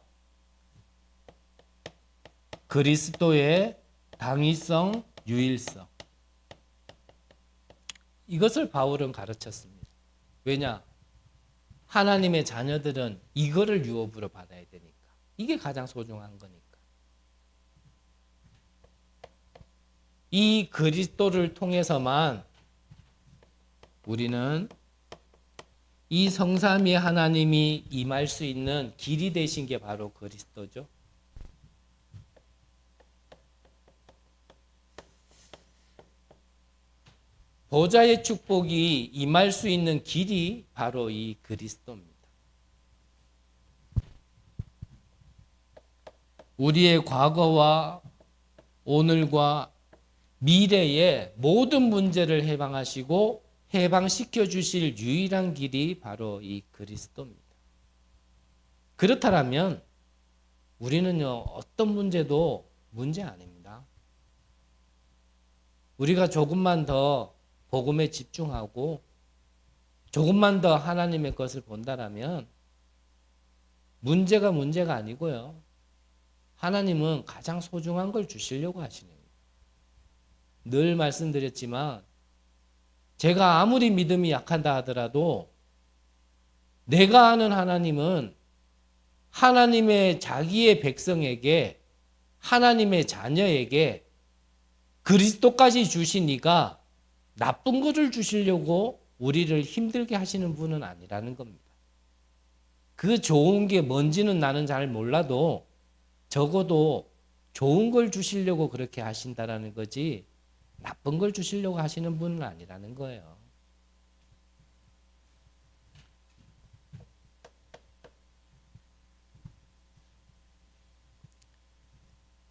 그리스도의 당위성, 유일성. 이것을 바울은 가르쳤습니다. 왜냐? 하나님의 자녀들은 이거를 유업으로 받아야 되니까. 이게 가장 소중한 거니까. 이 그리스도를 통해서만 우리는 이 성삼위 하나님이 임할 수 있는 길이 되신 게 바로 그리스도죠. 보좌의 축복이 임할 수 있는 길이 바로 이 그리스도입니다. 우리의 과거와 오늘과 미래의 모든 문제를 해방하시고 해방시켜 주실 유일한 길이 바로 이 그리스도입니다. 그렇다면 우리는요, 어떤 문제도 문제 아닙니다. 우리가 조금만 더 복음에 집중하고 조금만 더 하나님의 것을 본다라면 문제가 아니고요. 하나님은 가장 소중한 걸 주시려고 하시는 거예요. 늘 말씀드렸지만 제가 아무리 믿음이 약하다 하더라도 내가 아는 하나님은 하나님의 자기의 백성에게 하나님의 자녀에게 그리스도까지 주시니까 나쁜 것을 주시려고 우리를 힘들게 하시는 분은 아니라는 겁니다. 그 좋은 게 뭔지는 나는 잘 몰라도 적어도 좋은 걸 주시려고 그렇게 하신다라는 거지 나쁜 걸 주시려고 하시는 분은 아니라는 거예요.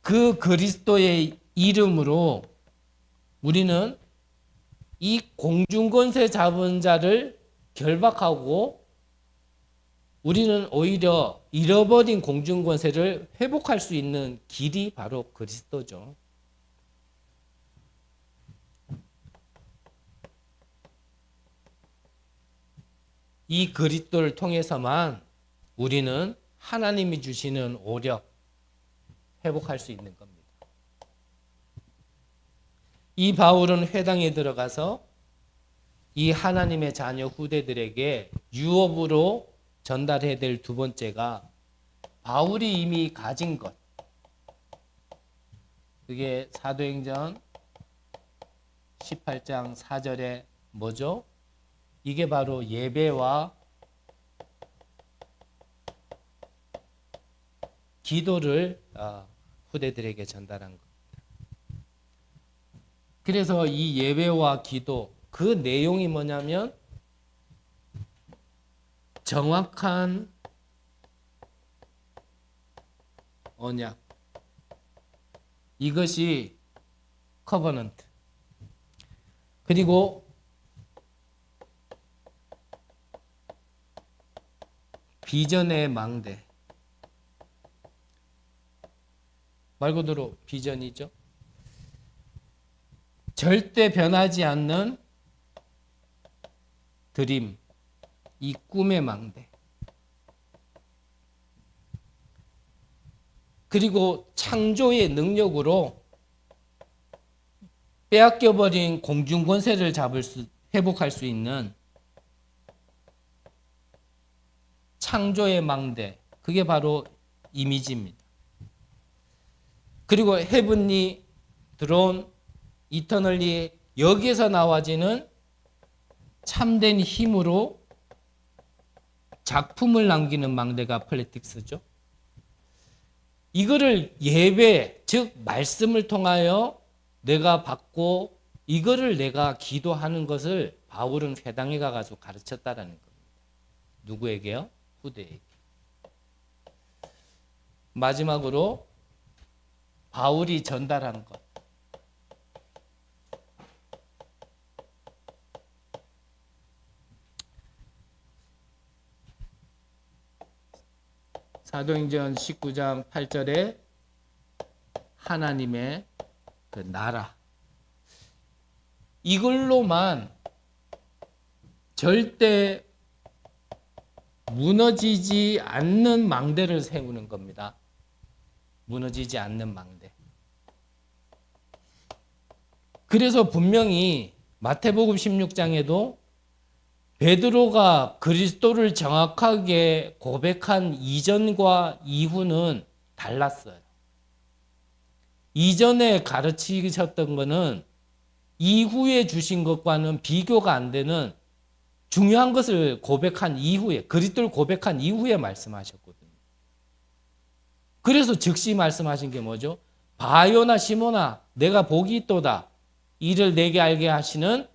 그 그리스도의 이름으로 우리는 이 공중권세 잡은 자를 결박하고 우리는 오히려 잃어버린 공중권세를 회복할 수 있는 길이 바로 그리스도죠. 이 그리스도를 통해서만 우리는 하나님이 주시는 오력 회복할 수 있는 겁니다. 이 바울은 회당에 들어가서 이 하나님의 자녀 후대들에게 유업으로 전달해야 될 두 번째가 바울이 이미 가진 것. 그게 사도행전 18장 4절에 뭐죠? 이게 바로 예배와 기도를 후대들에게 전달한 겁니다. 그래서 이 예배와 기도 그 내용이 뭐냐면 정확한 언약 이것이 커버넌트 그리고 비전의 망대 말 그대로 비전이죠. 절대 변하지 않는 드림, 이 꿈의 망대. 그리고 창조의 능력으로 빼앗겨버린 공중권세를 회복할 수 있는 창조의 망대. 그게 바로 이미지입니다. 그리고 헤븐리 드론 이터널리 여기에서 나와지는 참된 힘으로 작품을 남기는 망대가 플레틱스죠. 이거를 예배, 즉 말씀을 통하여 내가 받고 이거를 내가 기도하는 것을 바울은 회당에 가서 가르쳤다라는 겁니다. 누구에게요? 후대에게. 마지막으로 바울이 전달한 것. 사도행전 19장 8절에 하나님의 그 나라. 이걸로만 절대 무너지지 않는 망대를 세우는 겁니다. 무너지지 않는 망대. 그래서 분명히 마태복음 16장에도 베드로가 그리스도를 정확하게 고백한 이전과 이후는 달랐어요. 이전에 가르치셨던 것은 이후에 주신 것과는 비교가 안 되는 중요한 것을 고백한 이후에, 그리스도를 고백한 이후에 말씀하셨거든요. 그래서 즉시 말씀하신 게 뭐죠? 바요나 시몬아, 내가 복이 있도다. 이를 내게 알게 하시는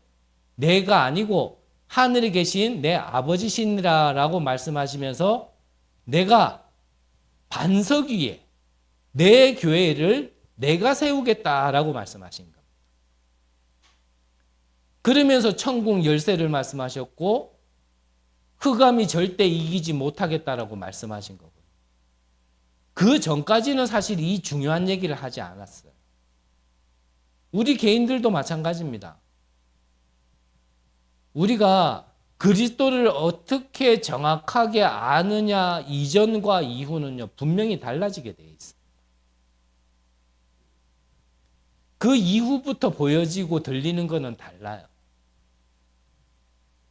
내가 아니고 하늘에 계신 내 아버지시니라 라고 말씀하시면서 내가 반석 위에 내 교회를 내가 세우겠다라고 말씀하신 겁니다. 그러면서 천국 열쇠를 말씀하셨고 흑암이 절대 이기지 못하겠다라고 말씀하신 거고요. 그 전까지는 사실 이 중요한 얘기를 하지 않았어요. 우리 개인들도 마찬가지입니다. 우리가 그리스도를 어떻게 정확하게 아느냐 이전과 이후는요 분명히 달라지게 되어 있어요. 그 이후부터 보여지고 들리는 거는 달라요.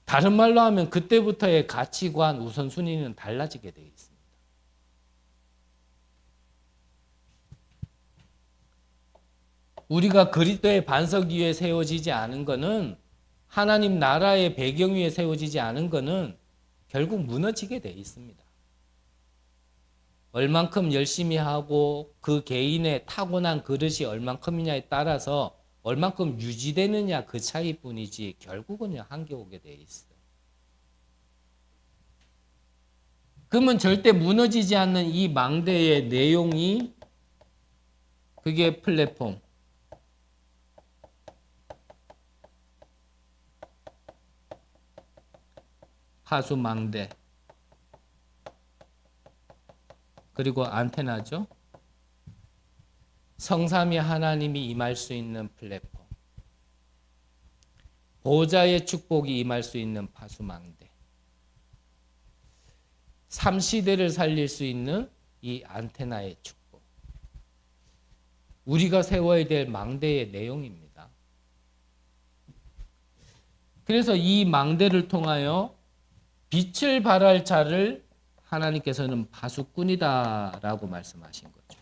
다른 말로 하면 그때부터의 가치관, 우선순위는 달라지게 되어 있습니다. 우리가 그리스도의 반석 위에 세워지지 않은 것은, 하나님 나라의 배경 위에 세워지지 않은 것은 결국 무너지게 되어 있습니다. 얼만큼 열심히 하고 그 개인의 타고난 그릇이 얼만큼이냐에 따라서 얼만큼 유지되느냐 그 차이뿐이지 결국은 한계 오게 돼 있어요. 그러면 절대 무너지지 않는 이 망대의 내용이 그게 플랫폼. 하수망대. 그리고 안테나죠. 성삼위 하나님이 임할 수 있는 플랫폼. 보좌의 축복이 임할 수 있는 파수망대. 삼시대를 살릴 수 있는 이 안테나의 축복. 우리가 세워야 될 망대의 내용입니다. 그래서 이 망대를 통하여 빛을 발할 자를 하나님께서는 파수꾼이다라고 말씀하신 거죠.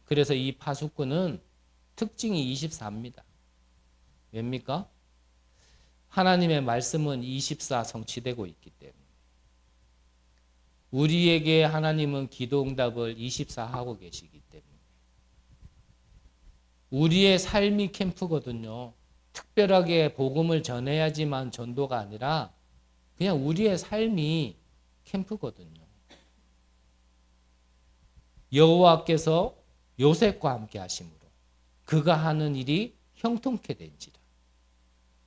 그래서 이 파수꾼은 특징이 24입니다. 왜입니까? 하나님의 말씀은 24 성취되고 있기 때문에. 우리에게 하나님은 기도응답을 24 하고 계시기 때문에. 우리의 삶이 캠프거든요. 특별하게 복음을 전해야지만 전도가 아니라 그냥 우리의 삶이 캠프거든요. 여호와께서 요셉과 함께 하심으로 그가 하는 일이 형통케 된지라.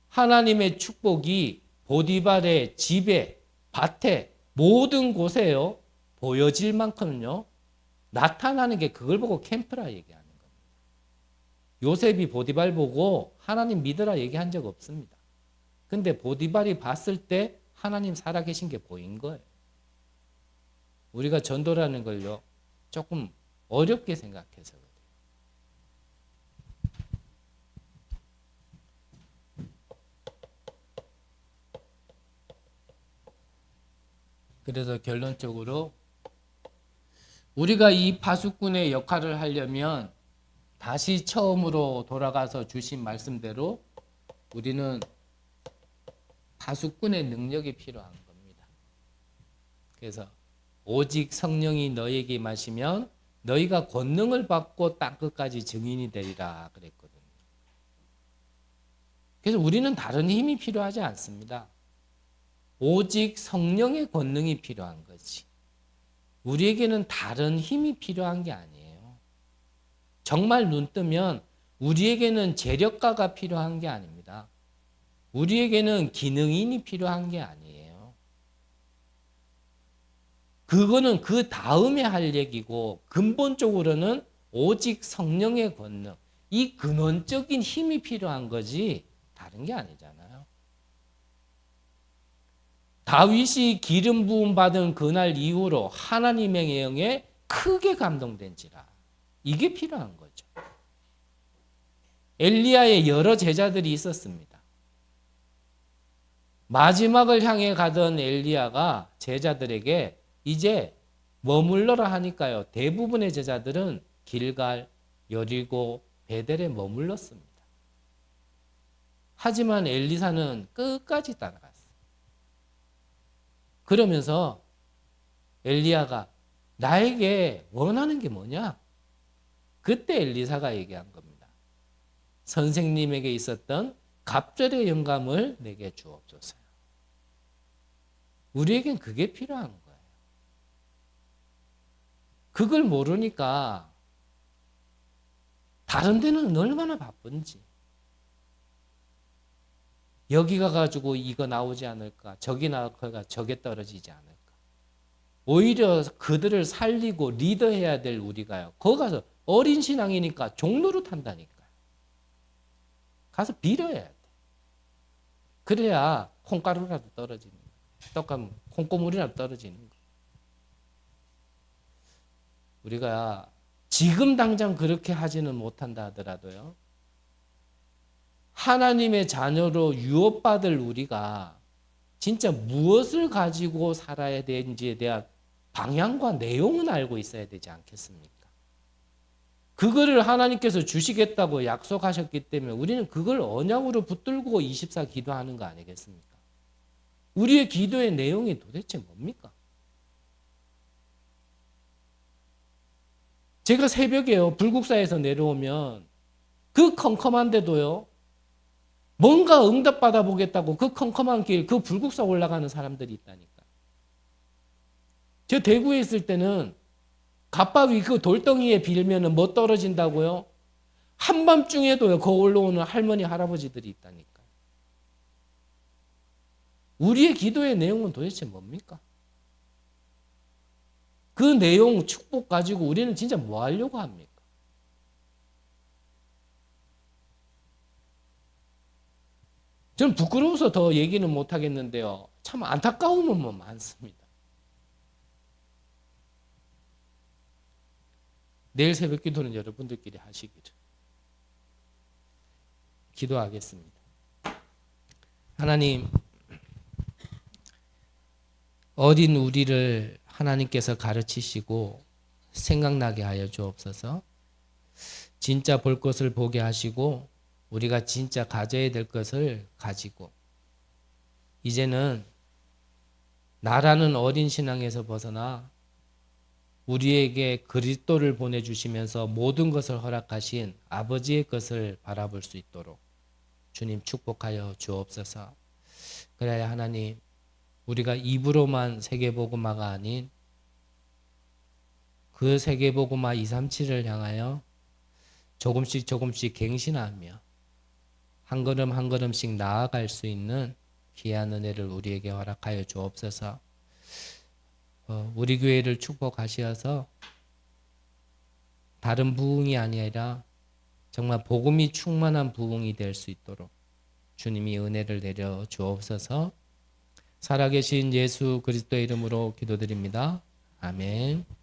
하나님의 축복이 보디발의 집에, 밭에, 모든 곳에요 보여질 만큼요 나타나는 게 그걸 보고 캠프라 얘기하는 겁니다. 요셉이 보디발 보고 하나님 믿으라 얘기한 적 없습니다. 근데 보디발이 봤을 때 하나님 살아계신 게 보인 거예요. 우리가 전도라는 걸요 조금 어렵게 생각해서 그래요. 그래서 결론적으로 우리가 이 파수꾼의 역할을 하려면 다시 처음으로 돌아가서 주신 말씀대로 우리는 파수꾼의 능력이 필요한 겁니다. 그래서 오직 성령이 너에게 임하시면 너희가 권능을 받고 땅끝까지 증인이 되리라 그랬거든요. 그래서 우리는 다른 힘이 필요하지 않습니다. 오직 성령의 권능이 필요한 거지. 우리에게는 다른 힘이 필요한 게 아니에요. 정말 눈 뜨면 우리에게는 재력가가 필요한 게 아닙니다. 우리에게는 기능인이 필요한 게 아니에요. 그거는 그 다음에 할 얘기고 근본적으로는 오직 성령의 권능, 이 근원적인 힘이 필요한 거지 다른 게 아니잖아요. 다윗이 기름 부음 받은 그날 이후로 하나님의 영에 크게 감동된지라. 이게 필요한 거죠. 엘리야의 여러 제자들이 있었습니다. 마지막을 향해 가던 엘리야가 제자들에게 이제 머물러라 하니까요. 대부분의 제자들은 길갈, 여리고, 베델에 머물렀습니다. 하지만 엘리사는 끝까지 따라갔어요. 그러면서 엘리야가 나에게 원하는 게 뭐냐? 그때 엘리사가 얘기한 겁니다. 선생님에게 있었던 갑절의 영감을 내게 주옵소서. 우리에겐 그게 필요한 거예요. 그걸 모르니까 다른 데는 얼마나 바쁜지. 여기 가가지고 이거 나오지 않을까? 저기 나올까? 저게 떨어지지 않을까? 오히려 그들을 살리고 리더해야 될 우리가요. 거기 가서 어린 신앙이니까 종로를 탄다니까요. 가서 빌어야 돼. 그래야 콩가루라도 떨어지는 거예요. 떡하면 콩고물이라도 떨어지는 거예요. 우리가 지금 당장 그렇게 하지는 못한다 하더라도요. 하나님의 자녀로 유업받을 우리가 진짜 무엇을 가지고 살아야 되는지에 대한 방향과 내용은 알고 있어야 되지 않겠습니까? 그거를 하나님께서 주시겠다고 약속하셨기 때문에 우리는 그걸 언약으로 붙들고 24 기도하는 거 아니겠습니까? 우리의 기도의 내용이 도대체 뭡니까? 제가 새벽에요, 불국사에서 내려오면 그 컴컴한데도요, 뭔가 응답받아 보겠다고 그 컴컴한 길, 그 불국사 올라가는 사람들이 있다니까. 저 대구에 있을 때는 갓바위 그 돌덩이에 빌면은 뭐 떨어진다고요? 한밤중에도요, 거 올라오는 할머니, 할아버지들이 있다니까. 우리의 기도의 내용은 도대체 뭡니까? 그 내용, 축복 가지고 우리는 진짜 뭐 하려고 합니까? 저는 부끄러워서 더 얘기는 못 하겠는데요. 참 안타까움은 뭐 많습니다. 내일 새벽 기도는 여러분들끼리 하시기를. 기도하겠습니다. 하나님, 어린 우리를 하나님께서 가르치시고 생각나게 하여 주옵소서. 진짜 볼 것을 보게 하시고 우리가 진짜 가져야 될 것을 가지고 이제는 나라는 어린 신앙에서 벗어나 우리에게 그리스도를 보내주시면서 모든 것을 허락하신 아버지의 것을 바라볼 수 있도록 주님 축복하여 주옵소서. 그래야 하나님, 우리가 입으로만 세계복음화가 아닌 그 세계복음화 237을 향하여 조금씩 조금씩 갱신하며 한 걸음 한 걸음씩 나아갈 수 있는 귀한 은혜를 우리에게 허락하여 주옵소서. 우리 교회를 축복하시어서 다른 부흥이 아니라 정말 복음이 충만한 부흥이 될 수 있도록 주님이 은혜를 내려 주옵소서. 살아계신 예수 그리스도의 이름으로 기도드립니다. 아멘.